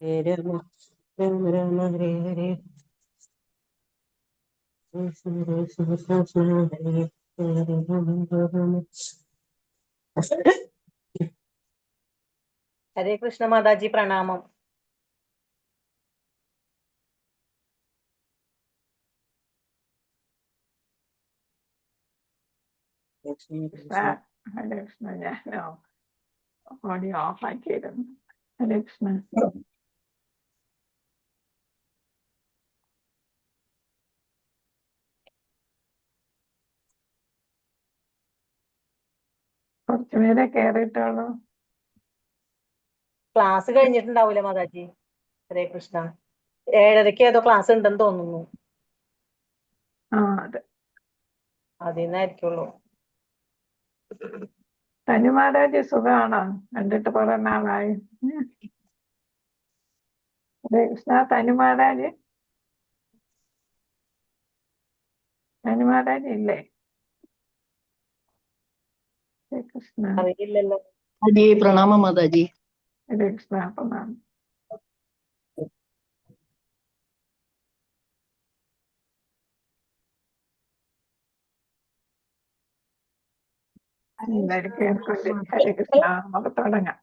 Hare Rama, Rama Rama Hare Hare, Krishna Krishna Krishna Hare Hare, Hare Rama. हरे कृष्ण माताजी प्रणामम. Krishna Krishna. Hare Krishna. ഞാൻ audio off ആക്കിയിരുന്നു. ഹരേ കൃഷ്ണ. കുറച്ചുപേരെ കയറിയിട്ടുള്ളൂ. Class കഴിഞ്ഞിട്ടുണ്ടാവൂലേ മാതാജി? ഹരേ കൃഷ്ണ. 7:30 ഏതോ ക്ലാസ് ഉണ്ടെന്ന് തോന്നുന്നു. അതെ. അതിന്നായിരിക്കുള്ളൂ. തനിമാരാജി സുഖമാണോ? കണ്ടിട്ട് കുറെ നാളായി. ഹരേ കൃഷ്ണ. തനിമാരാജി ഇല്ലേ? ഹരേ കൃഷ്ണ. അറിയില്ലല്ലോ. ഹരേ പ്രണാമ മാതാജി. ഹരേ കൃഷ്ണ. പ്രണാമം. എല്ലാവരും കേൾക്കൊണ്ട് ഹരേ കൃഷ്ണ. നമുക്ക് തുടങ്ങാം.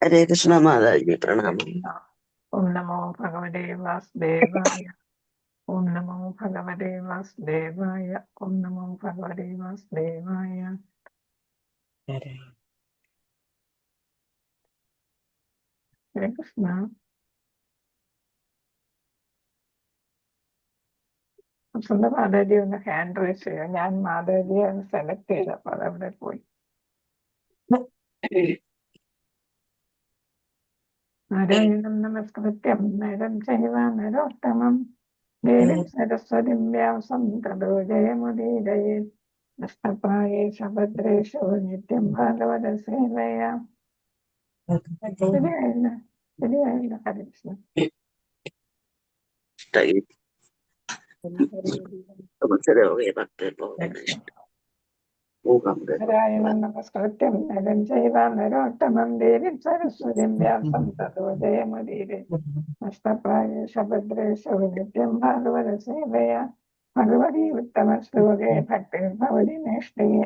Hare Krishna Mataji Pranam. ഓം നമോ ഭഗവതേ വാസുദേവായ. ഓം നമോ ഭഗവതേ വാസുദേവായ. ഓം നമോ ഭഗവതേ വാസുദേവായ. ഹരേ കൃഷ്ണ. സ്വന്തം മാതാജി ഒന്ന് ഹാൻഡ് റൈസ് ചെയ്യാം. ഞാൻ മാതാജിയെ ഒന്ന് സെലക്ട് ചെയ്തപ്പോൾ അതവിടെ പോയി. നാരായണം നമസ്കൃത്യം നരം ചൈവ നരോത്തമം ദേവീം സരസ്വതിം വ്യാസം തതോ ജയമുദീരയേ. നഷ്ടപ്രായേഷ ഭദ്രേഷു നിത്യം ഭാഗവത സേവയാ. ശരിയായില്ല. ഹരേ കൃഷ്ണ. നാരായണം നമസ്കൃത്യം നരം ചൈവ നരോത്തമം ദേവീം സരസ്വതിം വ്യാസം തതോ ജയമുദീരയേ. നഷ്ടപ്രായേഷ ഭദ്രേഷു നിത്യം ഭാഗവത സേവയാ. ഭഗവതി ഉത്തമ ശ്ലോകേ ഭക്തിർഭവതി നേഷ്ടയേ.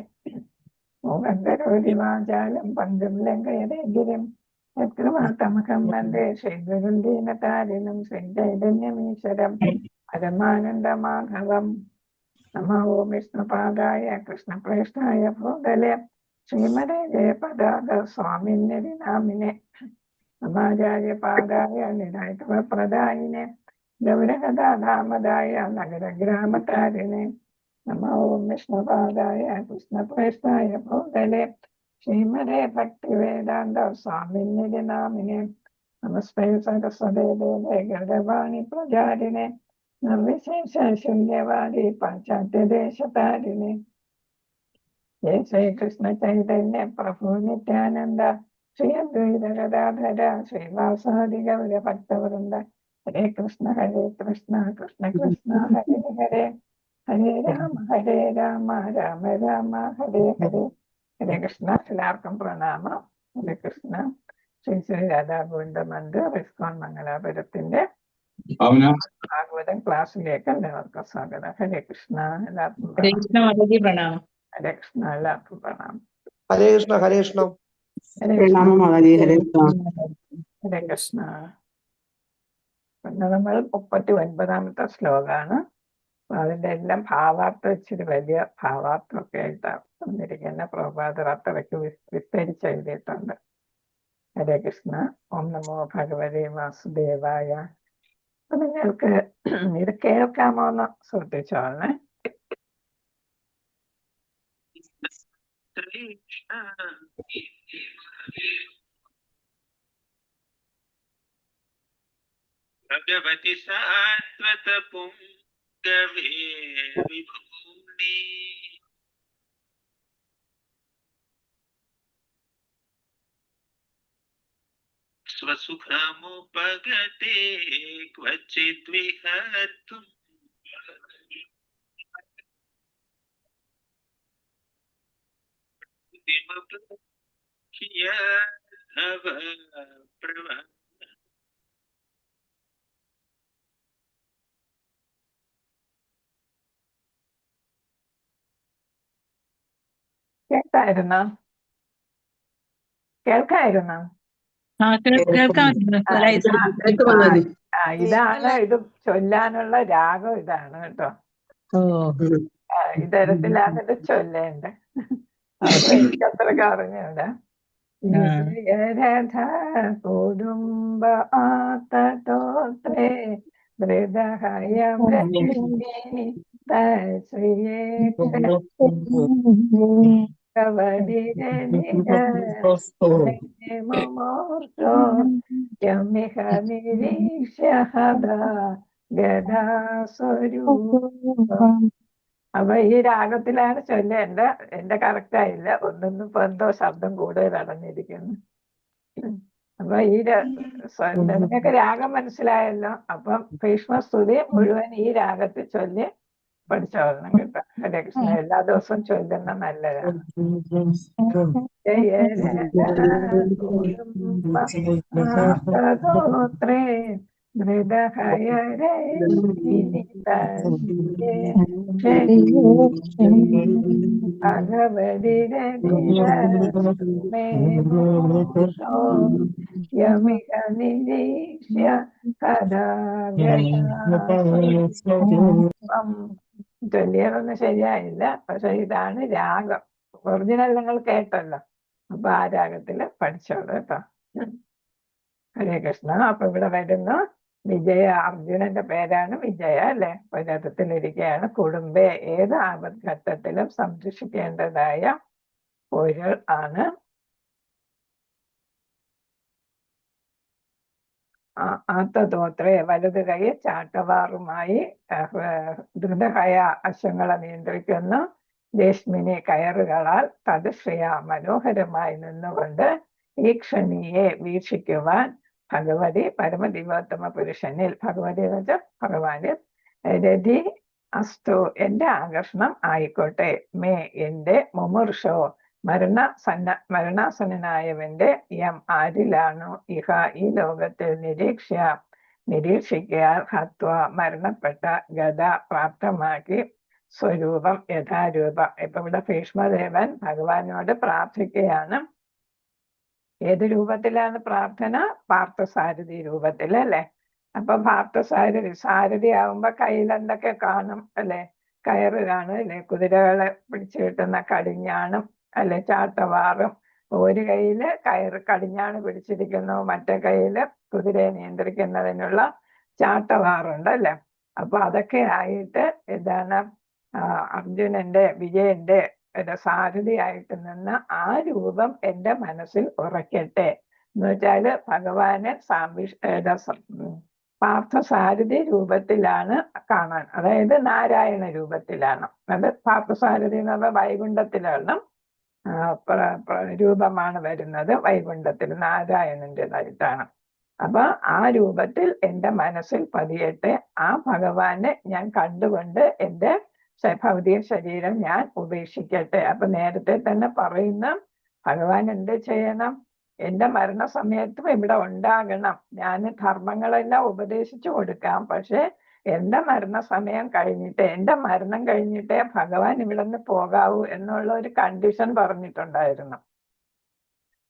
മൂകന്ധരോതി വാചാലം പങ്കും ലംഘയതേ ഗിരിം യത്കൃപാത്തമഹം വന്ദേ ശ്രീഗുരും ദീനതാരിണം ശ്രീചൈതന്യമീശ്വരം പരമാനന്ദമാധവം. നമോ വിഷ്ണുപാദായ കൃഷ്ണപ്രേഷ്ഠായ ഭൂതലെ ശ്രീമതേ ജയപതാക സ്വാമിന്യതി നാമിനെ നമാചാര്യപാദായ നിരായത്വപ്രദായിനെ ഗൗരഹദാമദായ നഗരഗ്രാമതാരിണെ നമോ വിഷ്ണുപാദായ കൃഷ്ണപ്രേഷ്ഠായ ഭൂതലെ ശ്രീമതേ ഭക്തിവേദാന്ത സ്വാമിന്യതി നാമിനെ നമസ്തേ സരസ്വതേ ദേവേ ഗൗരവാണി പ്രചാരിണെ നിർവിശേഷ ശൂന്യവാദി പാശ്ചാത്യദേശതാരിണെ. ജയ ശ്രീകൃഷ്ണ ചൈതന്യ പ്രഭു നിത്യാനന്ദ ശ്രീ അദ്വൈത ഗദാധര ശ്രീവാസാദി ഗൗര ഭക്തവൃന്ദ. ഹരേ കൃഷ്ണ കൃഷ്ണ കൃഷ്ണ ഹരേ ഹരേ ഹരേ രാമ രാമ രാമ ഹരേ ഹരേ. ഹരേ കൃഷ്ണ. എല്ലാവർക്കും പ്രണാമം. ഹരേ കൃഷ്ണ. ശ്രീ ശ്രീ രാധാ ഗോവിന്ദ മന്ദിർ ഇസ്കോൺ മംഗലാപുരത്തിന്റെ ഭാഗവതം ക്ലാസ്സിലേക്ക് എല്ലാവർക്കും സ്വാഗതം. ഹരേ കൃഷ്ണ. എല്ലാവർക്കും ഹരേ കൃഷ്ണ മാതാജി പ്രണാമം. ഹരേ കൃഷ്ണ. എല്ലാവർക്കും പ്രണാമം. ഹരേ കൃഷ്ണ. ഹരേ കൃഷ്ണ. ഹരേ കൃഷ്ണ. ഹരേ കൃഷ്ണ. പിന്നെ നമ്മൾ 39ാമത്തെ ശ്ലോകമാണ്. അതിന്റെ എല്ലാം ഭാവാർത്ഥം ഇച്ചിരി വലിയ ഭാവാർത്ഥമൊക്കെ ആയിട്ടാണ് തന്നിരിക്കുന്ന. പ്രഭാതർ അത്രയ്ക്ക് വിസ്തരിച്ച് എഴുതിയിട്ടുണ്ട്. ഹരേ കൃഷ്ണ. ഓം നമോ ഭഗവതേ വാസുദേവായ. അപ്പൊ നിങ്ങൾക്ക് ഇത് കേൾക്കാമോ എന്ന് ശ്രദ്ധിച്ചോളെ. ഭഗവതി സാത്വത പുംഗവേ വിഭൂനി സ്വസുഖമുപഗതേ ക്വചിദ്വിഹർത്തും കേട്ടായിരുന്നോ? കേൾക്കായിരുന്നോ? കേൾക്കാറുണ്ട്. ഇതാണ് ഇത് ചൊല്ലാനുള്ള രാഗം ഇതാണ് കേട്ടോ. ഇത്തരത്തിലാണ് ഇത് ചൊല്ലേണ്ടത്. അപ്പൊ എനിക്കത്ര അറിഞ്ഞൂടാ. വിജയരഥ കുടുംബ ആതോത്രേ മൃദഹയമൃഗിനി തശ്രിയേ കവടിരനിരമൂർത്തോ യമിഹ നിരീക്ഷ്യ ഹദാ ഗദാസ്വരൂപം. അപ്പൊ ഈ രാഗത്തിലാണ് ചൊല്ലേണ്ട. എന്റെ കറക്റ്റ് ആയില്ല, ഒന്നൊന്നും ഇപ്പൊ എന്തോ ശബ്ദം കൂടുതൽ അടഞ്ഞിരിക്കുന്നു. അപ്പൊ ഈ നിനക്ക് രാഗം മനസ്സിലായല്ലോ. അപ്പം ഭീഷ്മസ്തുതി മുഴുവൻ ഈ രാഗത്തിൽ ചൊല്ലി പഠിച്ചോളണം കേട്ടോ. ഹരേ കൃഷ്ണ. എല്ലാ ദിവസവും ചൊല്ലുന്ന നല്ലതാണ്. ജയരേ മൃദഹയരേ യമിക നിരീക്ഷ്യ ചൊല്ലിയതൊന്നും ശരിയായില്ല. പക്ഷെ ഇതാണ് രാഗം. ഒറിജിനൽ നിങ്ങൾ കേട്ടല്ലോ. അപ്പൊ ആ രാഗത്തില് പഠിച്ചോളൂ കേട്ടോ. ഹരേ കൃഷ്ണ. അപ്പൊ ഇവിടെ വരുന്നു വിജയ. അർജുനന്റെ പേരാണ് വിജയ അല്ലെ. രഥത്തിലിരിക്കുകയാണ്. കുടുംബെ ഏത് ആപത്ഘട്ടത്തിലും സംരക്ഷിക്കേണ്ടതായ പൊരുൾ ആണ്. ആത്തതോത്രേ വലത് കൈ ചാട്ടവാറുമായി ധൃതകയ അശ്വങ്ങളെ നിയന്ത്രിക്കുന്നു. രശ്മിനി കയറുകളാൽ തദ്ശ്രിയ മനോഹരമായി നിന്നുകൊണ്ട് ഈ ക്ഷണിയെ വീക്ഷിക്കുവാൻ ഭഗവതി പരമദിവോത്തമ പുരുഷനിൽ, ഭഗവതി എന്ന് വെച്ചാൽ ഭഗവാനിൽ, രതി അസ്തു എന്റെ ആകർഷണം ആയിക്കോട്ടെ, മേ എന്റെ, മുമുർഷോ മരണാസനായവന്റെ, യം ആരിലാണോ, ഇഹ ഈ ലോകത്തിൽ നിരീക്ഷിക്കാൻ, ഹത്വ മരണപ്പെട്ട, ഗത പ്രാപ്തമാക്കി, സ്വരൂപം യഥാരൂപം. ഇപ്പൊ ഇവിടെ ഭീഷ്മദേവൻ ഭഗവാനോട് പ്രാർത്ഥിക്കുകയാണ്. ഏത് രൂപത്തിലാണ് പ്രാർത്ഥന? പാർത്ഥസാരഥി രൂപത്തിൽ അല്ലെ. അപ്പൊ സാരഥി ആവുമ്പോ കയ്യിൽ എന്തൊക്കെ കാണും അല്ലെ? കയറ് കാണും അല്ലെ, കുതിരകളെ പിടിച്ചു കിട്ടുന്ന കടിഞ്ഞാണും അല്ലെ, ചാട്ടവാറും. ഒരു കയ്യില് കടിഞ്ഞാണ് പിടിച്ചിരിക്കുന്നു, മറ്റേ കയ്യില് കുതിരയെ നിയന്ത്രിക്കുന്നതിനുള്ള ചാട്ടവാറുണ്ട് അല്ലെ. അപ്പൊ അതൊക്കെ ആയിട്ട് എന്താണ് അർജുനന്റെ വിജയന്റെ സാരഥിയായിട്ട് നിന്ന് ആ രൂപം എന്റെ മനസ്സിൽ ഉറയ്ക്കട്ടെ എന്ന് വെച്ചാല് ഭഗവാനെ പാർത്ഥസാരഥി രൂപത്തിലാണ് കാണാൻ. അതായത് നാരായണ രൂപത്തിലാണ്. അത് പാർത്ഥസാരഥി എന്ന് പറഞ്ഞാൽ വൈകുണ്ഠത്തിലാണ് രൂപമാണ് വരുന്നത്. വൈകുണ്ഠത്തിൽ നാരായണൻ്റെതായിട്ടാണ്. അപ്പൊ ആ രൂപത്തിൽ എന്റെ മനസ്സിൽ പതിയട്ടെ. ആ ഭഗവാനെ ഞാൻ കണ്ടുകൊണ്ട് എന്റെ ഭൗതിക ശരീരം ഞാൻ ഉപേക്ഷിക്കട്ടെ. അപ്പൊ നേരത്തെ തന്നെ പറയുന്ന ഭഗവാൻ എന്ത് ചെയ്യണം? എന്റെ മരണസമയത്തും ഇവിടെ ഉണ്ടാകണം. ഞാൻ ധർമ്മങ്ങളെല്ലാം ഉപദേശിച്ചു കൊടുക്കാം. പക്ഷെ എന്റെ മരണസമയം കഴിഞ്ഞിട്ട്, എന്റെ മരണം കഴിഞ്ഞിട്ടേ ഭഗവാൻ ഇവിടെ നിന്ന് പോകാവൂ എന്നുള്ള ഒരു കണ്ടീഷൻ പറഞ്ഞിട്ടുണ്ടായിരുന്നു.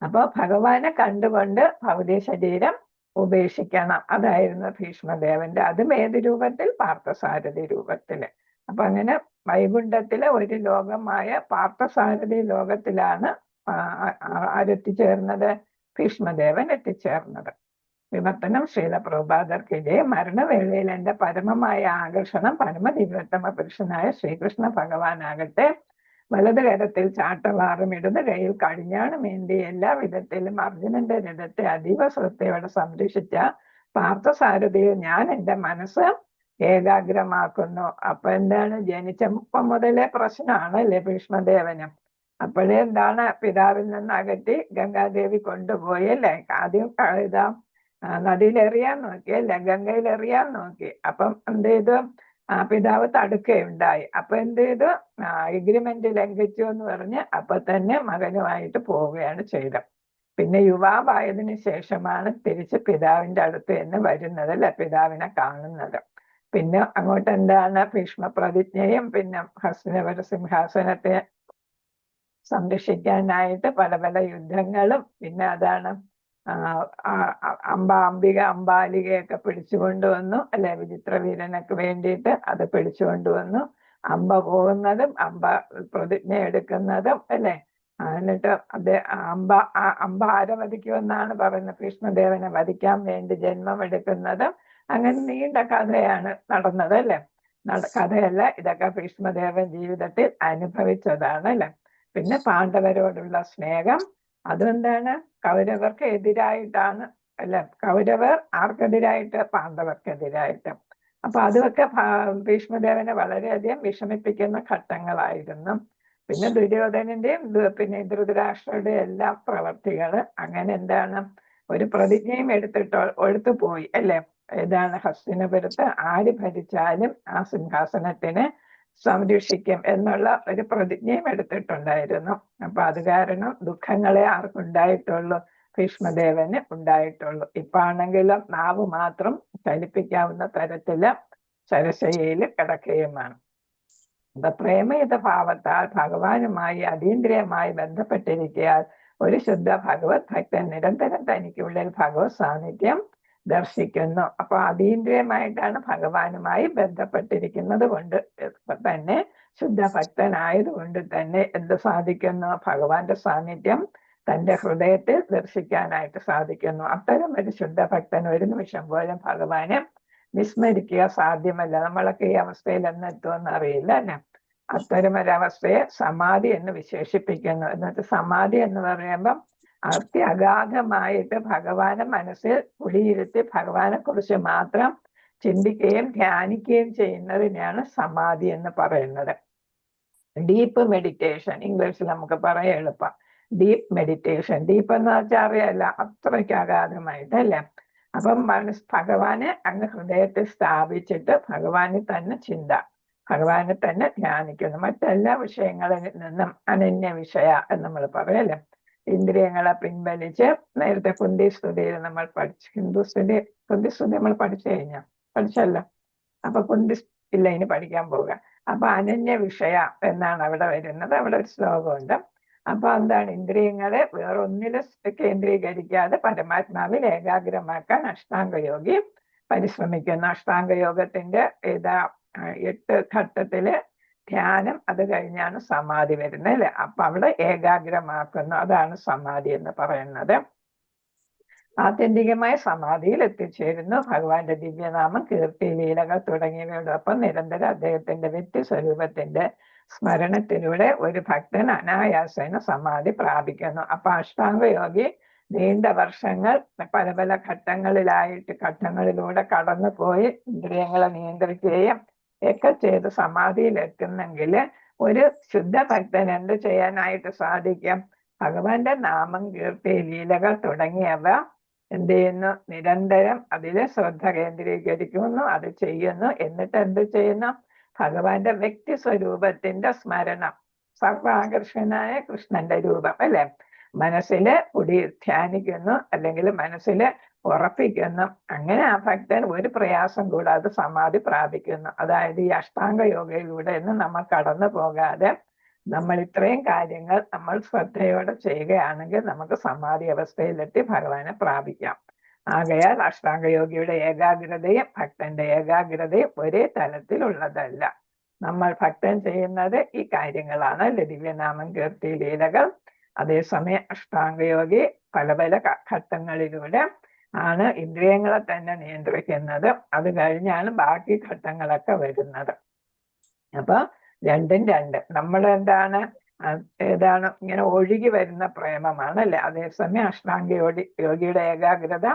അപ്പൊ ഭഗവാനെ കണ്ടുകൊണ്ട് ഭൗതിക ശരീരം ഉപേക്ഷിക്കണം. അതായിരുന്നു ഭീഷ്മദേവന്റെ. അതും ഏത് രൂപത്തിൽ? പാർത്ഥസാരഥി രൂപത്തില്. അപ്പൊ അങ്ങനെ വൈകുണ്ഠത്തിലെ ഒരു ലോകമായ പാർത്ഥസാരഥി ലോകത്തിലാണ് ആരെത്തിച്ചേർന്നത്? ഭീഷ്മദേവൻ എത്തിച്ചേർന്നത്. വിവർത്തനം ശ്രീല പ്രഭുപാദർക്കിടെ മരണവേളയിൽ എന്റെ പരമമായ ആകർഷണം പരമദിവ്യോത്തമ പുരുഷനായ ശ്രീകൃഷ്ണ ഭഗവാനാകട്ടെ. വലത് കരത്തിൽ ചാട്ടവാറും ഇടത് കൈയിൽ കടിഞ്ഞാണും ഏന്തി എല്ലാ വിധത്തിലും അർജുനന്റെ രഥത്തെ അതീവ ശ്രദ്ധയോടെ സംരക്ഷിച്ച പാർത്ഥസാരഥിയിൽ ഞാൻ എന്റെ മനസ്സ് ഏകാഗ്രമാക്കുന്നു. അപ്പൊ എന്താണ്? ജനിച്ചപ്പം മുതലേ പ്രശ്നമാണല്ലേ ഭീഷ്മദേവന്. അപ്പോഴേ എന്താണ്? പിതാവിൽ നിന്ന് അകറ്റി ഗംഗാദേവി കൊണ്ടുപോയി അല്ലേ. ആദ്യം ഇതാ നദിയിലെറിയാൻ നോക്കി അല്ലെ, ഗംഗയിലെറിയാൻ നോക്കി. അപ്പം എന്ത് ചെയ്തു? പിതാവ് തടുക്കുകയുണ്ടായി. അപ്പൊ എന്ത് ചെയ്തു? എഗ്രിമെന്റ് ലംഘിച്ചു എന്ന് പറഞ്ഞ് അപ്പൊ തന്നെ മകനുമായിട്ട് പോവുകയാണ് ചെയ്തത്. പിന്നെ യുവാവായതിനു ശേഷമാണ് തിരിച്ച് പിതാവിന്റെ അടുത്ത് തന്നെ വരുന്നത് അല്ലെ, പിതാവിനെ കാണുന്നത്. പിന്നെ അങ്ങോട്ട് എന്താണ്? ഭീഷ്മ പ്രതിജ്ഞയും പിന്നെ ഹസ്തിനപുര സിംഹാസനത്തെ സംരക്ഷിക്കാനായിട്ട് പല പല യുദ്ധങ്ങളും, പിന്നെ അതാണ് അംബിക അംബാലികയൊക്കെ പിടിച്ചുകൊണ്ടുവന്നു അല്ലെ, വിചിത്ര വീരനൊക്കെ വേണ്ടിയിട്ട് അത് പിടിച്ചുകൊണ്ടുവന്നു. അമ്പ പോകുന്നതും അമ്പ പ്രതിജ്ഞ എടുക്കുന്നതും അല്ലെ, എന്നിട്ട് അമ്പ ആരെ വധിക്കുമെന്നാണ് പറയുന്നത്, ഭീഷ്മദേവനെ വധിക്കാൻ വേണ്ടി ജന്മം എടുക്കുന്നതും. അങ്ങനെ നീണ്ട കഥയാണ് നടന്നത് അല്ലെ. കഥയല്ല, ഇതൊക്കെ ഭീഷ്മദേവൻ ജീവിതത്തിൽ അനുഭവിച്ചതാണ് അല്ലെ. പിന്നെ പാണ്ഡവരോടുള്ള സ്നേഹം, അതെന്താണ്, കൗരവർക്ക് എതിരായിട്ടാണ് അല്ലെ. കൗരവർ ആർക്കെതിരായിട്ട്? പാണ്ഡവർക്കെതിരായിട്ട്. അപ്പൊ അതൊക്കെ ഭീഷ്മദേവനെ വളരെയധികം വിഷമിപ്പിക്കുന്ന ഘട്ടങ്ങളായിരുന്നു. പിന്നെ ദുര്യോധനന്റെയും പിന്നെ ധൃതരാഷ്ട്രയുടെയും എല്ലാ പ്രവർത്തികള് അങ്ങനെ എന്താണ്, ഒരു പ്രതിജ്ഞയും എടുത്തു പോയി അല്ലെ. ഏതാണ്, ഹസ്തിനപുരത്ത് ആര് ഭരിച്ചാലും ആ സിംഹാസനത്തിന് സംരക്ഷിക്കും എന്നുള്ള ഒരു പ്രതിജ്ഞയും എടുത്തിട്ടുണ്ടായിരുന്നു. അപ്പൊ അത് കാരണം ദുഃഖങ്ങളെ ആർക്കുണ്ടായിട്ടുള്ളൂ? ഭീഷ്മദേവന് ഉണ്ടായിട്ടുള്ളൂ. ഇപ്പാണെങ്കിലും നാവ് മാത്രം ചലിപ്പിക്കാവുന്ന തരത്തില് ശരശയ്യയിൽ കിടക്കുകയുമാണ്. പ്രേമയുത ഭാവത്താൽ ഭഗവാനുമായി അതീന്ദ്രിയമായി ബന്ധപ്പെട്ടിരിക്കാൻ ഒരു ശുദ്ധ ഭഗവത് ഭക്തൻ നിരന്തരം തനിക്കുള്ളിൽ ഭഗവത് സാന്നിധ്യം ദർശിക്കുന്നു. അപ്പൊ അതീന്ദ്രിയമായിട്ടാണ് ഭഗവാനുമായി ബന്ധപ്പെട്ടിരിക്കുന്നത് കൊണ്ട് തന്നെ, ശുദ്ധ ഭക്തനായതുകൊണ്ട് തന്നെ എന്ത് സാധിക്കുന്നു? ഭഗവാന്റെ സാന്നിധ്യം തന്റെ ഹൃദയത്തിൽ ദർശിക്കാനായിട്ട് സാധിക്കുന്നു. അത്തരം ഒരു ശുദ്ധ ഭക്തൻ ഒരു നിമിഷം പോലും ഭഗവാനെ വിസ്മരിക്കുക സാധ്യമല്ല. നമ്മളൊക്കെ ഈ അവസ്ഥയിൽ എന്നെത്തുമെന്ന് അറിയില്ല അല്ലെ. അത്തരം ഒരവസ്ഥയെ സമാധി എന്ന് വിശേഷിപ്പിക്കുന്നു. എന്നിട്ട് സമാധി എന്ന് പറയുമ്പം അത്യഗാധമായിട്ട് ഭഗവാനെ മനസ്സിൽ കുടിയിരുത്തി ഭഗവാനെ കുറിച്ച് മാത്രം ചിന്തിക്കുകയും ധ്യാനിക്കുകയും ചെയ്യുന്നതിനെയാണ് സമാധി എന്ന് പറയുന്നത്. ഡീപ്പ് മെഡിറ്റേഷൻ, ഇംഗ്ലീഷിൽ നമുക്ക് പറയാൻ എളുപ്പം. ഡീപ്പ് മെഡിറ്റേഷൻ, ഡീപ്പ് എന്ന് വെച്ചാൽ അറിയാല്ല, അത്രയ്ക്ക് അഗാധമായിട്ട് അല്ലേ. അപ്പം ഭഗവാനെ അങ്ങ് ഹൃദയത്തിൽ സ്ഥാപിച്ചിട്ട് ഭഗവാനിൽ തന്നെ ചിന്ത, ഭഗവാനെ തന്നെ ധ്യാനിക്കുന്നു. മറ്റെല്ലാ വിഷയങ്ങളിൽ നിന്നും അനന്യ വിഷയ എന്ന് നമ്മൾ പറയല്ലേ. ഇന്ദ്രിയങ്ങളെ പിൻവലിച്ച്, നേരത്തെ കുന്തിസ്തുതിയിൽ നമ്മൾ പഠിച്ചു, കുന്തിസ്തുതി നമ്മൾ പഠിച്ചല്ലോ. അപ്പൊ ഇല്ല, ഇനി പഠിക്കാൻ പോവുക. അപ്പൊ അനന്യ വിഷയ എന്നാണ് അവിടെ വരുന്നത്. അവിടെ ഒരു ശ്ലോകമുണ്ട്. അപ്പൊ എന്താണ്, ഇന്ദ്രിയങ്ങളെ വേറൊന്നിലും കേന്ദ്രീകരിക്കാതെ പരമാത്മാവിൽ ഏകാഗ്രമാക്കാൻ അഷ്ടാംഗയോഗി പരിശ്രമിക്കുന്നു. അഷ്ടാംഗയോഗത്തിന്റെ 8 ഘട്ടത്തില് ധ്യാനം, അത് കഴിഞ്ഞാണ് സമാധി വരുന്നത് അല്ലെ. അപ്പൊ അവിടെ ഏകാഗ്രമാക്കുന്നു, അതാണ് സമാധി എന്ന് പറയുന്നത്. ആത്യന്തികമായ സമാധിയിൽ എത്തിച്ചേരുന്നു. ഭഗവാന്റെ ദിവ്യനാമം, കീർത്തി, ലീലകൾ തുടങ്ങിയവയോടൊപ്പം നിരന്തരം അദ്ദേഹത്തിന്റെ വ്യക്തിസ്വരൂപത്തിന്റെ സ്മരണത്തിലൂടെ ഒരു ഭക്തൻ അനായാസേന സമാധി പ്രാപിക്കുന്നു. അപ്പൊ അഷ്ടാംഗയോഗി നീണ്ട വർഷങ്ങൾ പല പല ഘട്ടങ്ങളിലൂടെ കടന്നുപോയി ഇന്ദ്രിയങ്ങളെ നിയന്ത്രിക്കുകയും ഒക്കെ ചെയ്ത് സമാധിയിൽ എത്തുന്നെങ്കിൽ ഒരു ശുദ്ധ ഭക്തൻ എന്ത് ചെയ്യാനായിട്ട് സാധിക്കും? ഭഗവാന്റെ നാമം, കീർത്തി, ലീലകൾ തുടങ്ങിയവ എന്ത് ചെയ്യുന്നു? നിരന്തരം അതില് ശ്രദ്ധ കേന്ദ്രീകരിക്കുന്നു, അത് ചെയ്യുന്നു. എന്നിട്ട് എന്ത് ചെയ്യുന്നു? ഭഗവാന്റെ വ്യക്തി സ്വരൂപത്തിന്റെ സ്മരണം, സർവാകർഷനായ കൃഷ്ണന്റെ രൂപം അല്ലെ, മനസ്സില് ധ്യാനിക്കുന്നു, അല്ലെങ്കിൽ മനസ്സില് ഉറപ്പിക്കുന്നു. അങ്ങനെ ആ ഭക്തൻ ഒരു പ്രയാസം കൂടാതെ സമാധി പ്രാപിക്കുന്നു. അതായത് ഈ അഷ്ടാംഗ യോഗയിലൂടെ നമ്മൾ കടന്നു പോകാതെ നമ്മൾ ഇത്രയും കാര്യങ്ങൾ നമ്മൾ ശ്രദ്ധയോടെ ചെയ്യുകയാണെങ്കിൽ നമുക്ക് സമാധി അവസ്ഥയിലെത്തി ഭഗവാനെ പ്രാപിക്കാം. ആകയാൽ അഷ്ടാംഗയോഗിയുടെ ഏകാഗ്രതയും ഭക്തന്റെ ഏകാഗ്രതയും ഒരേ തലത്തിലുള്ളതല്ല. നമ്മൾ ഭക്തൻ ചെയ്യുന്നത് ഈ കാര്യങ്ങളാണ്, ദിവ്യനാമം, കീർത്തി, ലീലകൾ. അതേസമയം അഷ്ടാംഗയോഗി പല പല ഘട്ടങ്ങളിലൂടെ ആണ് ഇന്ദ്രിയങ്ങളെ തന്നെ നിയന്ത്രിക്കുന്നത്. അത് കഴിഞ്ഞാണ് ബാക്കി ഘട്ടങ്ങളൊക്കെ വരുന്നത്. അപ്പൊ രണ്ടും രണ്ട്. നമ്മളെന്താണ്, ഏതാണ്, ഇങ്ങനെ ഒഴുകി വരുന്ന പ്രേമമാണ് അല്ലെ. അതേസമയം യോഗിയുടെ ഏകാഗ്രത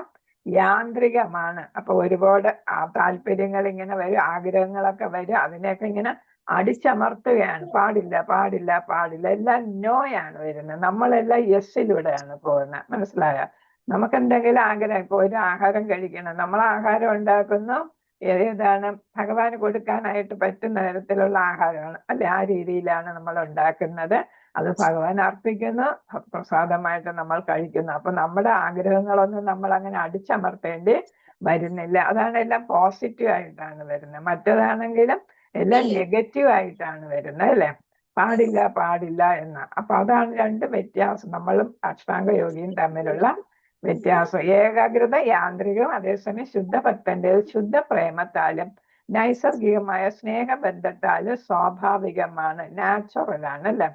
യാന്ത്രികമാണ്. അപ്പൊ ഒരുപാട് താല്പര്യങ്ങൾ ഇങ്ങനെ വരും, ആഗ്രഹങ്ങളൊക്കെ വരും, അതിനെയൊക്കെ ഇങ്ങനെ അടിച്ചമർത്തുകയാണ്. പാടില്ല പാടില്ല പാടില്ല, എല്ലാം നോയാണ് വരുന്നത്. നമ്മളെല്ലാം യെസ്സിലൂടെയാണ് പോകുന്നത്. മനസ്സിലായ? നമുക്ക് എന്തെങ്കിലും ആഗ്രഹം, ഇപ്പൊ ഒരു ആഹാരം കഴിക്കണം, നമ്മൾ ആഹാരം ഉണ്ടാക്കുന്നു, ഏതാണ് ഭഗവാന് കൊടുക്കാനായിട്ട് പറ്റുന്ന തരത്തിലുള്ള ആഹാരമാണ് അല്ലെ. ആ രീതിയിലാണ് നമ്മൾ ഉണ്ടാക്കുന്നത്. അത് ഭഗവാൻ അർപ്പിക്കുന്നു, പ്രസാദമായിട്ട് നമ്മൾ കഴിക്കുന്നു. അപ്പൊ നമ്മുടെ ആഗ്രഹങ്ങളൊന്നും നമ്മൾ അങ്ങനെ അടിച്ചമർത്തേണ്ടി വരുന്നില്ല. അതാണ് എല്ലാം പോസിറ്റീവ് ആയിട്ടാണ് വരുന്നത്. മറ്റേതാണെങ്കിലും എല്ലാം നെഗറ്റീവ് ആയിട്ടാണ് വരുന്നത് അല്ലെ. പാടില്ല പാടില്ല എന്ന. അപ്പൊ അതാണ് രണ്ട് വ്യത്യാസം, നമ്മളും അഷ്ടാംഗ യോഗിയും തമ്മിലുള്ള വ്യത്യാസം. ഏകാഗ്രത യാന്ത്രികം, അതേസമയം ശുദ്ധഭക്തന്റെ ശുദ്ധ പ്രേമത്താലും നൈസർഗികമായ സ്നേഹബന്ധത്താലും സ്വാഭാവികമാണ്, നാച്ചുറൽ ആണ് അല്ലെ.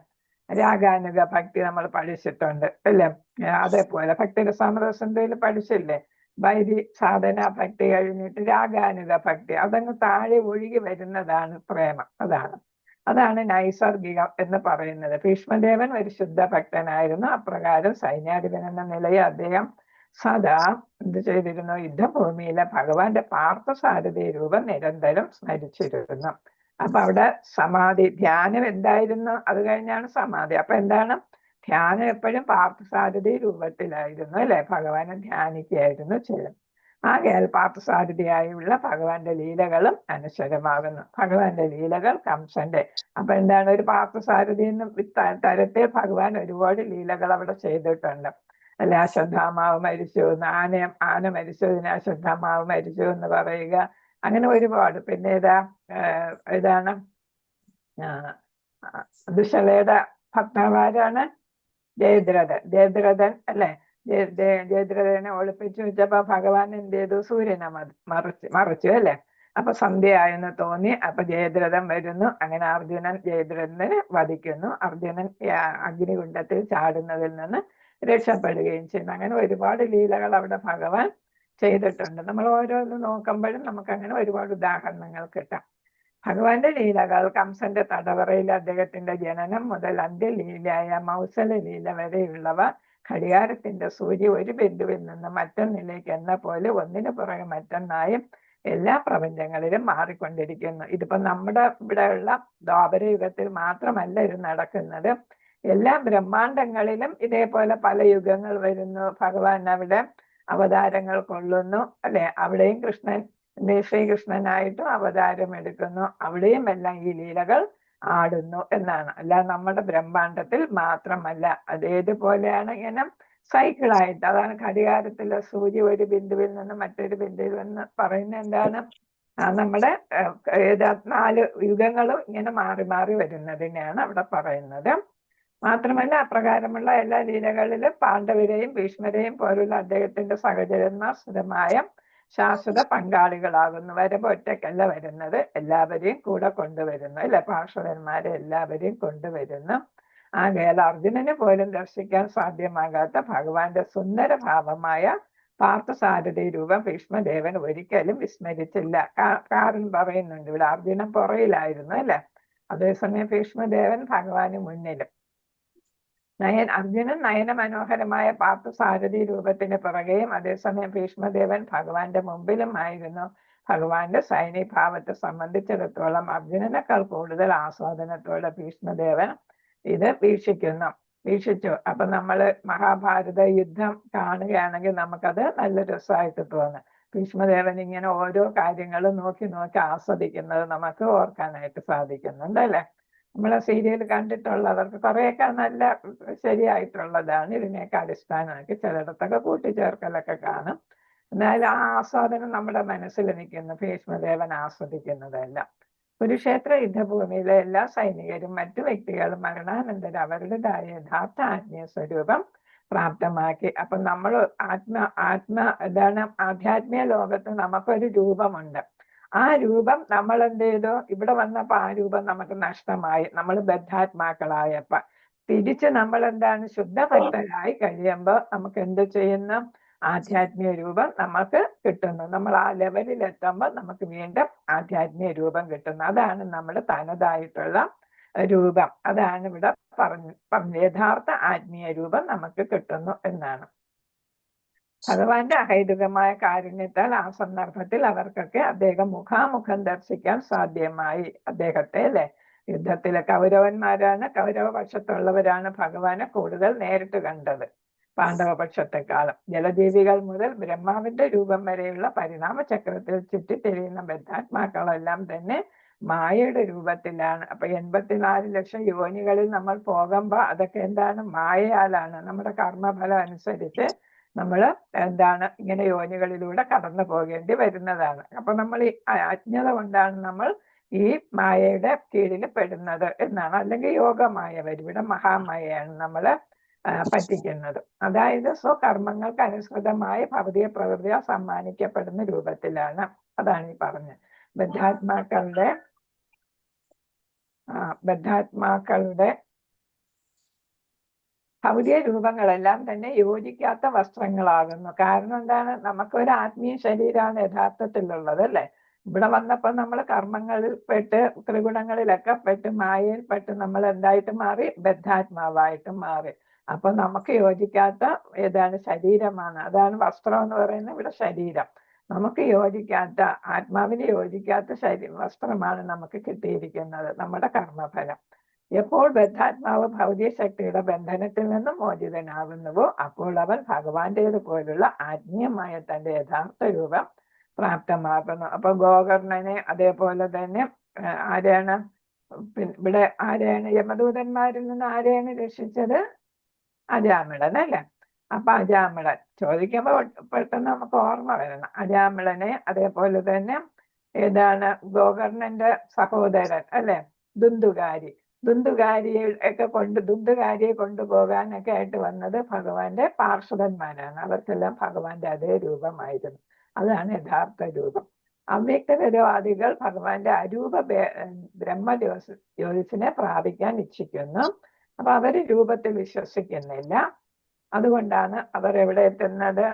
രാഗാനുഗ ഭക്തി നമ്മൾ പഠിച്ചിട്ടുണ്ട് അല്ലെ. അതേപോലെ ഭക്തിരസാമരസന്ധയിൽ പഠിച്ചില്ലേ, വൈദി സാധന ഭക്തി കഴിഞ്ഞിട്ട് രാഗാനുഗ ഭക്തി, അതങ്ങ് താഴെ ഒഴുകി വരുന്നതാണ് പ്രേമം. അതാണ് നൈസർഗികം എന്ന് പറയുന്നത്. ഭീഷ്മദേവൻ ഒരു ശുദ്ധ ഭക്തനായിരുന്നു. അപ്രകാരം സൈന്യാധിപൻ എന്ന നിലയിൽ അദ്ദേഹം സദാ എന്ത് ചെയ്തിരുന്നു? യുദ്ധഭൂമിയിലെ ഭഗവാന്റെ പാർത്ഥസാരഥി രൂപം നിരന്തരം സ്മരിച്ചിരുന്നു. അപ്പൊ അവിടെ സമാധി, ധ്യാനം എന്തായിരുന്നു? അത് കഴിഞ്ഞാണ് സമാധി. അപ്പൊ എന്താണ്? ധ്യാനം എപ്പോഴും പാർത്ഥസാരഥി രൂപത്തിലായിരുന്നു അല്ലെ, ഭഗവാനെ ധ്യാനിക്കുകയായിരുന്നു ചെയ്യും. ആകയാൽ പാർത്ഥസാരഥിയായുള്ള ഭഗവാന്റെ ലീലകളും അനശ്വരമാകുന്നു. ഭഗവാന്റെ ലീലകൾ കംസന്റെ. അപ്പൊ എന്താണ്? ഒരു പാർത്ഥസാരഥി എന്ന തരത്തിൽ ഭഗവാൻ ഒരുപാട് ലീലകൾ അവിടെ ചെയ്തിട്ടുണ്ട് അല്ലെ. അശ്വത്ഥാമാവ് മരിച്ചു, ആന മരിച്ചതിന് അശ്വത്ഥാമാവ് മരിച്ചു എന്ന് പറയുക, അങ്ങനെ ഒരുപാട്. പിന്നെ ഏതാണ് ദുശലയുടെ ഭർത്താവാരാണ്? ജയദ്രഥൻ അല്ലെ. ജയദ്രഥനെ ഒളിപ്പിച്ചു വെച്ചപ്പോ ഭഗവാൻ എന്ത് ചെയ്തു? സൂര്യനെ മറച്ചു അല്ലെ. അപ്പൊ സന്ധ്യയായെന്ന് തോന്നി. അപ്പൊ ജയദ്രഥൻ വരുന്നു. അങ്ങനെ അർജുനൻ ജയദ്രഥനെ വധിക്കുന്നു. അർജുനൻ അഗ്നികുണ്ഡത്തിൽ ചാടുന്നതിൽ നിന്ന് രക്ഷപ്പെടുകയും ചെയ്യുന്നു. അങ്ങനെ ഒരുപാട് ലീലകൾ അവിടെ ഭഗവാൻ ചെയ്തിട്ടുണ്ട്. നമ്മൾ ഓരോന്ന് നോക്കുമ്പോഴും നമുക്ക് അങ്ങനെ ഒരുപാട് ഉദാഹരണങ്ങൾ കിട്ടാം. ഭഗവാന്റെ ലീലകൾ കംസന്റെ തടവറയിൽ അദ്ദേഹത്തിന്റെ ജനനം മുതൽ അന്ത്യലീലയായ മൗസല ലീല വരെയുള്ളവ ഘടികാരത്തിന്റെ സൂര്യ ഒരു ബിന്ദുവിൽ നിന്ന് മറ്റൊന്നിലേക്ക് എന്ന പോലെ ഒന്നിനു പുറകെ മറ്റൊന്നായും എല്ലാ പ്രപഞ്ചങ്ങളിലും മാറിക്കൊണ്ടിരിക്കുന്നു. ഇതിപ്പോ നമ്മുടെ ഇവിടെയുള്ള ദ്വാപര യുഗത്തിൽ മാത്രമല്ല ഇത് നടക്കുന്നത്. എല്ലാ ബ്രഹ്മാണ്ടങ്ങളിലും ഇതേപോലെ പല യുഗങ്ങൾ വരുന്നു. ഭഗവാൻ അവിടെ അവതാരങ്ങൾ കൊള്ളുന്നു അല്ലെ. അവിടെയും ശ്രീകൃഷ്ണനായിട്ടും അവതാരം എടുക്കുന്നു. അവിടെയും എല്ലാം ഈ ലീലകൾ ആടുന്നു എന്നാണ്. അല്ല നമ്മുടെ ബ്രഹ്മാണ്ടത്തിൽ മാത്രമല്ല. അതേതുപോലെയാണ് ഇങ്ങനെ സൈക്കിളായിട്ട്. അതാണ് ഘടികാരത്തിലെ സൂര്യ ഒരു ബിന്ദുവിൽ നിന്ന് മറ്റൊരു ബിന്ദുവിൽ എന്ന് പറയുന്നത്. എന്താണ്? നമ്മുടെ 4 യുഗങ്ങളും ഇങ്ങനെ മാറി മാറി വരുന്നതിനെയാണ് അവിടെ പറയുന്നത്. മാത്രമല്ല അപ്രകാരമുള്ള എല്ലാ ലീലകളിലും പാണ്ഡവരെയും ഭീഷ്മരെയും പോലുള്ള അദ്ദേഹത്തിന്റെ സഹചരന്മാർ സ്ഥിരമായ ശാശ്വത പങ്കാളികളാകുന്നു. വരവ് ഒറ്റയ്ക്കല്ല വരുന്നത്, എല്ലാവരെയും കൂടെ കൊണ്ടുവരുന്നു അല്ലെ. പാർഷദന്മാരെ എല്ലാവരെയും കൊണ്ടുവരുന്നു. ആകയാൽ അർജുനന് പോലും ദർശിക്കാൻ സാധ്യമാകാത്ത ഭഗവാന്റെ സുന്ദര ഭാവമായ പാർത്ഥസാരഥി രൂപം ഭീഷ്മദേവൻ ഒരിക്കലും വിസ്മരിച്ചില്ല. കാരണം പറയുന്നുണ്ട് ഇവിടെ, അർജുനൻ പുറയിലായിരുന്നു അല്ലെ, അതേസമയം ഭീഷ്മദേവൻ ഭഗവാന് മുന്നിലും. അർജുനൻ നയന മനോഹരമായ പാർത്ഥസാരഥി രൂപത്തിന് പുറകെയും അതേസമയം ഭീഷ്മദേവൻ ഭഗവാന്റെ മുമ്പിലും ആയിരുന്നു. ഭഗവാന്റെ സൈനിഭാവത്തെ സംബന്ധിച്ചിടത്തോളം അർജുനനേക്കാൾ കൂടുതൽ ആസ്വാദനത്തോടെ ഭീഷ്മദേവൻ ഇത് വീക്ഷിച്ചു. അപ്പൊ നമ്മള് മഹാഭാരത യുദ്ധം കാണുകയാണെങ്കിൽ നമുക്കത് നല്ല രസമായിട്ട് തോന്നും. ഭീഷ്മദേവൻ ഇങ്ങനെ ഓരോ കാര്യങ്ങളും നോക്കി ആസ്വദിക്കുന്നത് നമുക്ക് ഓർക്കാനായിട്ട് സാധിക്കുന്നുണ്ട് അല്ലെ. നമ്മളെ സീരിയൽ കണ്ടിട്ടുള്ളവർക്ക് കുറെയൊക്കെ നല്ല ശരിയായിട്ടുള്ളതാണ്. ഇതിനെയൊക്കെ അടിസ്ഥാനമാക്കി ചിലയിടത്തൊക്കെ കൂട്ടിച്ചേർക്കലൊക്കെ കാണും. എന്നാൽ ആ ആസ്വാദനം നമ്മുടെ മനസ്സിൽ നിൽക്കുന്നു. ഭീഷ്മദേവൻ ആസ്വദിക്കുന്നതെല്ലാം. കുരുക്ഷേത്ര യുദ്ധഭൂമിയിലെ എല്ലാ സൈനികരും മറ്റു വ്യക്തികളും മരണാനന്തരം അവരുടേതായ യഥാർത്ഥ ആത്മീയ സ്വരൂപം പ്രാപ്തമാക്കി. അപ്പൊ നമ്മൾ എന്താണ് ആധ്യാത്മിക ലോകത്ത് നമുക്കൊരു രൂപമുണ്ട്. ആ രൂപം നമ്മൾ എന്ത് ചെയ്തു? ഇവിടെ വന്നപ്പോ ആ രൂപം നമുക്ക് നഷ്ടമായി. നമ്മൾ ബദ്ധാത്മാക്കളായപ്പോ തിരിച്ച് നമ്മൾ എന്താണ് ശുദ്ധഭക്തരായി കഴിയുമ്പോൾ നമുക്ക് എന്ത് ചെയ്യുന്നു? ആധ്യാത്മിക രൂപം നമുക്ക് കിട്ടുന്നു. നമ്മൾ ആ ലെവലിൽ എത്തുമ്പോൾ നമുക്ക് വീണ്ടും ആധ്യാത്മിക രൂപം കിട്ടുന്നു. അതാണ് നമ്മുടെ തനതായിട്ടുള്ള രൂപം. അതാണ് ഇവിടെ പറഞ്ഞു യഥാർത്ഥ ആത്മീയ രൂപം നമുക്ക് കിട്ടുന്നു എന്നാണ്. ഭഗവാന്റെ അഹൈതുകമായ കാരുണ്യത്താൽ ആ സന്ദർഭത്തിൽ അവർക്കൊക്കെ അദ്ദേഹം മുഖാമുഖം ദർശിക്കാൻ സാധ്യമായി. അദ്ദേഹത്തെ അല്ലെ, യുദ്ധത്തിലെ കൗരവ പക്ഷത്തുള്ളവരാണ് ഭഗവാനെ കൂടുതൽ നേരിട്ട് കണ്ടത് പാണ്ഡവപക്ഷത്തെക്കാളും. ജലജീവികൾ മുതൽ ബ്രഹ്മാവിന്റെ രൂപം വരെയുള്ള പരിണാമ ചക്രത്തിൽ ചുറ്റിത്തിരിയുന്ന ബദ്ധാത്മാക്കളെല്ലാം തന്നെ മായയുടെ രൂപത്തിലാണ്. അപ്പൊ 84 ലക്ഷം യോനികളിൽ നമ്മൾ പോകുമ്പോൾ അതൊക്കെ എന്താണ്? മായയാലാണ്. നമ്മുടെ കർമ്മഫലം അനുസരിച്ച് നമ്മൾ എന്താണ് ഇങ്ങനെ യോനികളിലൂടെ കടന്നു പോകേണ്ടി വരുന്നതാണ്. അപ്പൊ നമ്മൾ ഈ അജ്ഞത കൊണ്ടാണ് നമ്മൾ ഈ മായയുടെ കീഴിൽ പെടുന്നത് എന്നാണ്. അല്ലെങ്കിൽ യോഗമായ വരും. ഇവിടെ മഹാമായയാണ് നമ്മള് പറ്റിക്കുന്നത്. അതായത് സ്വകർമ്മങ്ങൾക്ക് അനുസൃതമായ ഭൗതിക പ്രകൃതിയോ സമ്മാനിക്കപ്പെടുന്ന രൂപത്തിലാണ്. അതാണ് ഈ പറഞ്ഞത്. ബദ്ധാത്മാക്കളുടെ ഭൗതിക രൂപങ്ങളെല്ലാം തന്നെ യോജിക്കാത്ത വസ്ത്രങ്ങളാകുന്നു. കാരണം എന്താണ്? നമുക്കൊരു ആത്മീയ ശരീരമാണ് യഥാർത്ഥത്തിലുള്ളത് അല്ലേ? ഇവിടെ വന്നപ്പോ നമ്മൾ കർമ്മങ്ങളിൽ പെട്ട് ത്രിഗുണങ്ങളിലൊക്കെ പെട്ട് മായയിൽ പെട്ട് നമ്മൾ എന്തായിട്ട് മാറി? ബദ്ധാത്മാവായിട്ട് മാറി. അപ്പൊ നമുക്ക് യോജിക്കാത്ത ഏതാണ്? ശരീരമാണ്. അതാണ് വസ്ത്രം എന്ന് പറയുന്നത്. ഇവിടെ ശരീരം നമുക്ക് യോജിക്കാത്ത, ആത്മാവിന് യോജിക്കാത്ത വസ്ത്രമാണ് നമുക്ക് കിട്ടിയിരിക്കുന്നത്, നമ്മുടെ കർമ്മഫലം. എപ്പോൾ ബദ്ധാത്മാവ് ഭൗതിക ശക്തിയുടെ ബന്ധനത്തിൽ നിന്നും മോചിതനാകുന്നുവോ അപ്പോൾ അവൻ ഭഗവാന്റേതുപോലുള്ള ആത്മീയമായ തന്റെ യഥാർത്ഥ രൂപം പ്രാപ്തമാക്കുന്നു. അപ്പൊ ഗോകർണനെ അതേപോലെ തന്നെ ആരെയാണ് ഇവിടെ യമദൂതന്മാരിൽ നിന്ന് ആരെയാണ് രക്ഷിച്ചത്? അജാമിളൻ അല്ലേ? അപ്പൊ അജാമിളൻ ചോദിക്കുമ്പോ പെട്ടെന്ന് നമുക്ക് ഓർമ്മ വരണം. അജാമിളനെ അതേപോലെ തന്നെ ഏതാണ് ഗോകർണന്റെ സഹോദരൻ അല്ലെ ദുന്ദുകാരിയെ കൊണ്ടുപോകാനൊക്കെ ആയിട്ട് വന്നത് ഭഗവാന്റെ പാർഷദന്മാരാണ്. അവർക്കെല്ലാം ഭഗവാന്റെ അതേ രൂപമായിരുന്നു. അതാണ് യഥാർത്ഥ രൂപം. അവ്യക്തരവാദികൾ ഭഗവാന്റെ അരൂപ ബ്രഹ്മജ്യോതിസിനെ പ്രാപിക്കാൻ ഇച്ഛിക്കുന്നു. അപ്പൊ അവര് രൂപത്തിൽ വിശ്വസിക്കുന്നില്ല. അതുകൊണ്ടാണ് അവർ എവിടെ എത്തുന്നത്?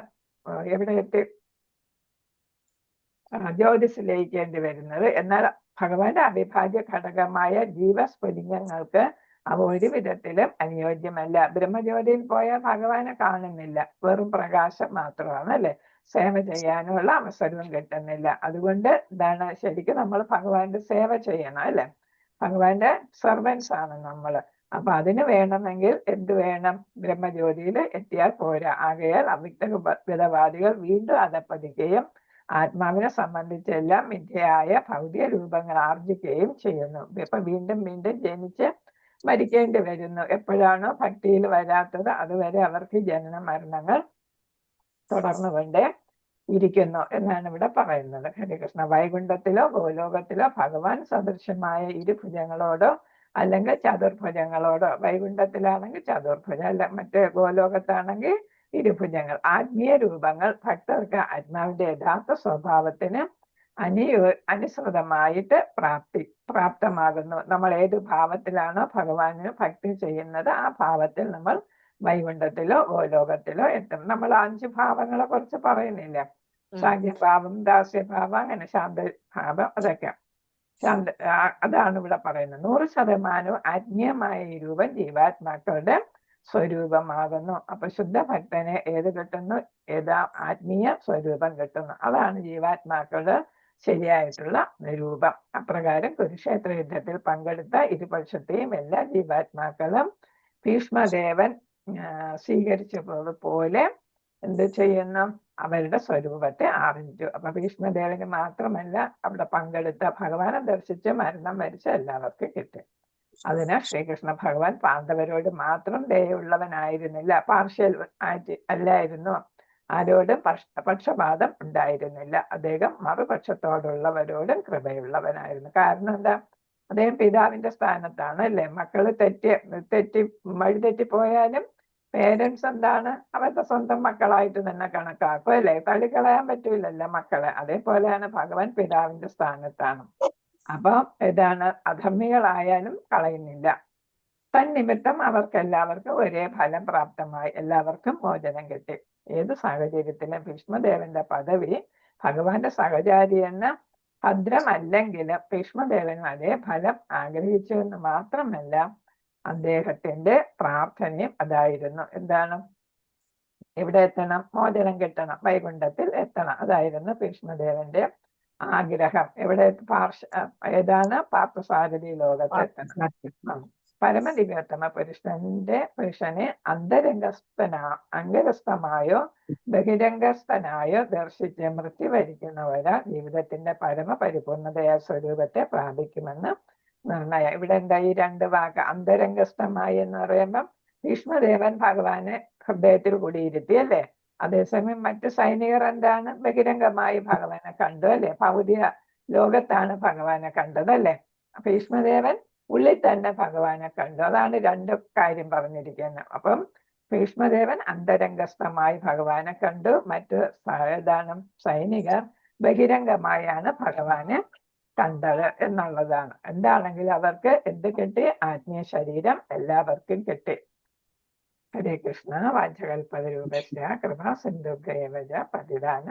ജ്യോതിസ് ലയിക്കേണ്ടി വരുന്നത്. എന്നാൽ ഭഗവാന്റെ അവിഭാജ്യ ഘടകമായ ജീവസ്ഫുലിംഗങ്ങൾക്ക് അവ ഒരു വിധത്തിലും അനുയോജ്യമല്ല. ബ്രഹ്മജ്യോതിയിൽ പോയാൽ ഭഗവാനെ കാണുന്നില്ല, വെറും പ്രകാശം മാത്രമാണ് അല്ലെ? സേവ ചെയ്യാനുള്ള അവസരവും കിട്ടുന്നില്ല. അതുകൊണ്ട് എന്താണ്? ശരിക്കും നമ്മൾ ഭഗവാന്റെ സേവ ചെയ്യണം അല്ലെ? ഭഗവാന്റെ സെർവൻസ് ആണ് നമ്മള്. അപ്പൊ അതിന് വേണമെങ്കിൽ എന്ത് വേണം? ബ്രഹ്മജ്യോതിയിൽ എത്തിയാൽ പോരാ. ആകയാൽ അവ്യക്തവാദികൾ വീണ്ടും അധപ്പതിക്കുകയും ആത്മാവിനെ സംബന്ധിച്ചെല്ലാം മിഥ്യയായ ഭൗതിക രൂപങ്ങൾ ആർജിക്കുകയും ചെയ്യുന്നു. ഇപ്പൊ വീണ്ടും വീണ്ടും ജനിച്ച് മരിക്കേണ്ടി വരുന്നു. എപ്പോഴാണോ ഭക്തിയിൽ വരാത്തത് അതുവരെ അവർക്ക് ജനന മരണങ്ങൾ തുടർന്നുകൊണ്ടേ ഇരിക്കുന്നു എന്നാണ് ഇവിടെ പറയുന്നത്. ഹരികൃഷ്ണ. വൈകുണ്ഠത്തിലോ ഗോലോകത്തിലോ ഭഗവാൻ സദൃശ്യമായ ഇരുഭുജങ്ങളോടോ അല്ലെങ്കിൽ ചതുർഭുജങ്ങളോടോ, വൈകുണ്ഠത്തിലാണെങ്കിൽ ചതുർഭുജം, അല്ല മറ്റേ ഗോലോകത്താണെങ്കിൽ ഇരുഭുജങ്ങൾ, ആത്മീയ രൂപങ്ങൾ ഭക്തർക്ക് ആത്മാവിന്റെ യഥാർത്ഥ സ്വഭാവത്തിന് അനുസൃതമായിട്ട് പ്രാപ്തമാകുന്നു. നമ്മൾ ഏത് ഭാവത്തിലാണോ ഭഗവാന് ഭക്തി ചെയ്യുന്നത് ആ ഭാവത്തിൽ നമ്മൾ വൈകുണ്ഠത്തിലോ ഗോലോകത്തിലോ എത്തും. നമ്മൾ 5 ഭാവങ്ങളെ കുറിച്ച് പറയുന്നില്ല. സാഖ്യഭാവം, ദാസ്യഭാവം, അങ്ങനെ ശാന്തഭാവം, അതൊക്കെ അതാണ് ഇവിടെ പറയുന്നത്. 100% ആത്മീയമായ ഈ രൂപം ജീവാത്മാക്കളുടെ സ്വരൂപമാകുന്നു. അപ്പൊ ശുദ്ധ ഭക്തനെ ഏത് കിട്ടുന്നു? ഏതാ ആത്മീയ സ്വരൂപം കിട്ടുന്നു. അതാണ് ജീവാത്മാക്കളുടെ ശരിയായിട്ടുള്ള രൂപം. അപ്രകാരം കുരുക്ഷേത്ര യുദ്ധത്തിൽ പങ്കെടുത്ത ഇരുപക്ഷത്തെയും എല്ലാ ജീവാത്മാക്കളും ഭീഷ്മദേവൻ സ്വീകരിച്ചത് പോലെ എന്ത് ചെയ്യുന്നു? അവരുടെ സ്വരൂപത്തെ അറിഞ്ഞു. അപ്പൊ ഭീഷ്മദേവന് മാത്രമല്ല അവിടെ പങ്കെടുത്ത, ഭഗവാനെ ദർശിച്ച് മരണം വരിച്ച എല്ലാവർക്കും കിട്ടി. അതിനാൽ ശ്രീകൃഷ്ണ ഭഗവാൻ പാണ്ഡവരോട് മാത്രം ദയുള്ളവനായിരുന്നില്ല, പാർഷ്യൽ ആയിട്ട് അല്ലായിരുന്നു. ആരോടും പക്ഷപാതം ഉണ്ടായിരുന്നില്ല. അദ്ദേഹം മറുപക്ഷത്തോടുള്ളവരോടും കൃപയുള്ളവനായിരുന്നു. കാരണം എന്താ? അദ്ദേഹം പിതാവിന്റെ സ്ഥാനത്താണ് അല്ലെ? മക്കള് വഴിതെറ്റിപ്പോയാലും പേരൻസ് എന്താണ്? അവരുടെ സ്വന്തം മക്കളായിട്ട് തന്നെ കണക്കാക്കും അല്ലെ? തള്ളിക്കളയാൻ പറ്റൂലല്ലോ മക്കളെ. അതേപോലെയാണ് ഭഗവാൻ പിതാവിന്റെ സ്ഥാനത്താണ്. അപ്പൊ ഏതാണ്? അധർമ്മികളായാലും കളയുന്നില്ല. തന്നിമിത്തം അവർക്കെല്ലാവർക്കും ഒരേ ഫലം പ്രാപ്തമായി, എല്ലാവർക്കും മോചനം കിട്ടി. ഏത് സാഹചര്യത്തിലും ഭീഷ്മദേവന്റെ പദവി ഭഗവാന്റെ സഹചാരി എന്ന ഭദ്രമല്ലെങ്കിലും ഭീഷ്മദേവനും അതേ ഫലം ആഗ്രഹിച്ചു എന്ന് മാത്രമല്ല അദ്ദേഹത്തിന്റെ പ്രാർത്ഥനയും അതായിരുന്നു. എന്താണ്? എവിടെ എത്തണം? മോചനം കിട്ടണം, വൈകുണ്ഠത്തിൽ എത്തണം. അതായിരുന്നു ഭീഷ്മദേവന്റെ ആഗ്രഹം. എവിടെ? ഏതാണ്? പാർത്ഥസാരഥി ലോകത്ത് എത്തണം. പരമദിവ്യോത്തമ പുരുഷനെ അംഗരസ്ഥമായോ ബഹിരംഗസ്ഥനായോ ദർശിച്ച് മൃത്യു വരിക്കുന്നവരാ ജീവിതത്തിന്റെ പരമപരിപൂർണതയായ സ്വരൂപത്തെ പ്രാപിക്കുമെന്ന് നിർണയം. ഇവിടെ എന്താ ഈ 2 വാക്ക്? അന്തരംഗസ്ഥമായി എന്ന് പറയുമ്പം ഭീഷ്മദേവൻ ഭഗവാനെ ഹൃദയത്തിൽ കൂടിയിരുത്തി അല്ലേ? അതേസമയം മറ്റു സൈനികർ എന്താണ്? ബഹിരംഗമായി ഭഗവാനെ കണ്ടു അല്ലെ? ഭൗതിക ലോകത്താണ് ഭഗവാനെ കണ്ടത് അല്ലേ? ഭീഷ്മദേവൻ ഉള്ളിൽ തന്നെ ഭഗവാനെ കണ്ടു. അതാണ് രണ്ട് കാര്യം പറഞ്ഞിരിക്കുന്നത്. അപ്പം ഭീഷ്മദേവൻ അന്തരംഗസ്ഥമായി ഭഗവാനെ കണ്ടു. മറ്റ് സൈനികർ ബഹിരംഗമായാണ് ഭഗവാനെ കണ്ടത് എന്നുള്ളതാണ്. എന്താണെങ്കിൽ അവർക്ക് എന്ത് കിട്ടി? ആത്മീയ ശരീരം എല്ലാവർക്കും കിട്ടി. ഹരേ കൃഷ്ണ. വാചകൽപതരൂപസ്യ കൃപാ സിന്ധുഭ്യേവ പതിതാന